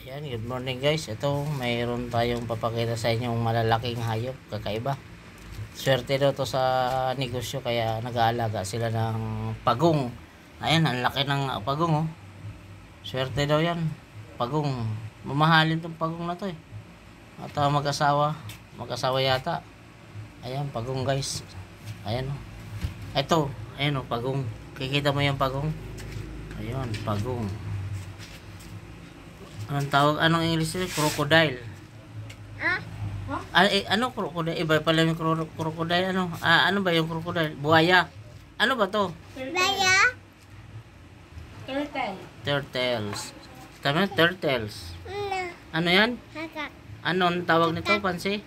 Ayan, good morning guys. Ito, mayroon tayong papakita sa inyong malalaking hayop, kakaiba. Swerte daw to sa negosyo kaya nag-aalaga sila ng pagong. Ayan, ang laki ng pagong oh. Swerte daw yan. Pagong. Mamahalin tong pagong na to eh. At mag-asawa yata. Ayan, pagong guys. Ayan oh. Ito, ayan oh, pagong. Kikita mo yung pagong? Ayan, pagong. Anong tawag? Anong English nila? Crocodile. Ano crocodile? Iba pala yung crocodile. Ano? Ano ba yung crocodile? Buhaya. Ano ba to? Buhaya? Turtles. Tama? Turtles. Ano yan? Kakak. Anong tawag nito, Pansi?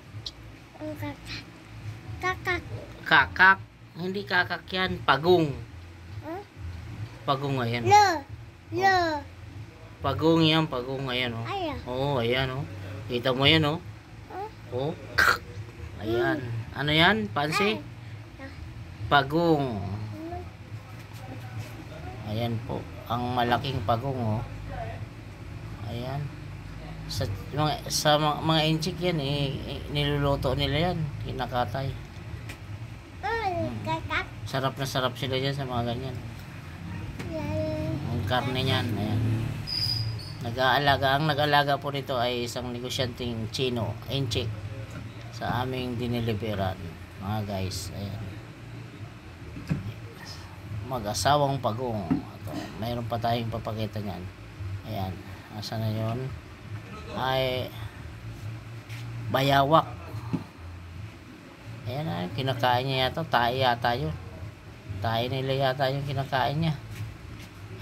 Kakak. Kakak. Hindi kakak yan. Pagong. Pagong ayan. Lo. Pagong yan. Pagong ayan oh. Ayan. Oo, ayan oh. Kita mo yan oh. Oh. Ayan. Ano yan, Pansi? Pagong. Ayan po. Ang malaking pagong oh. Ayan. Sa mga inchik yan niluluto nila yan. Kinakatay. Kakak. Sarap na sarap sila dyan sa mga ganyan. Ang karne niyan. Ayan. Ang nag-aalaga po nito ay isang negosyanteng Chino, inchik, sa aming diniliberan mga guys. Ayan. Mag-asawang pagong. Mayroon pa tayong papakita niyan. Ayan. Asa na yun? Ay bayawak. Ayan na, kinakain niya yata. Tae yata yun. Tae nila yata yung kinakain niya.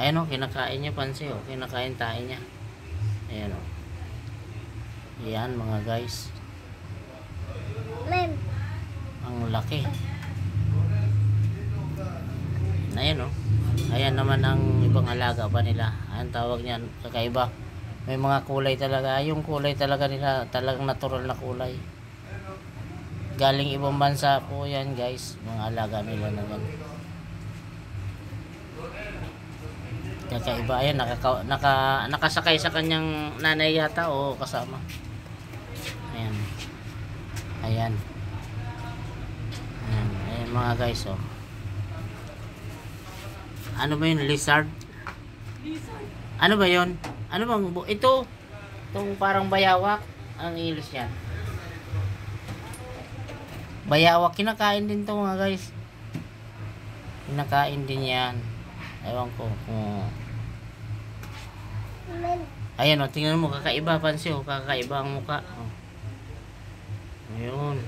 Ayan o, kinakain niya, Pansi o. Kinakain tae niya. Ayan o. Ayan mga guys. Ang laki. Ayan o. Ayan naman ang ibang alaga pa nila. Ayan tawag niyan, kakaiba. May mga kulay talaga. Yung kulay talaga nila, talagang natural na kulay. Galing ibang bansa po yan guys. Mga alaga nila na yan. Kakaiba. Ayan, nakasakay sa kanyang nanay yata o kasama. Ayan. Ayan. Ayan. Ayan mga guys oh. Ano ba yun? Lizard? Ano ba yun? Ano bang ito? Itong parang bayawak. Ang English yan. Bayawak. Kinakain din to mga guys. Kinakain din yan. Ewan ko kung ayan o, tingnan mo, kakaiba, Pansi o, kakaiba ang muka o. Ayun.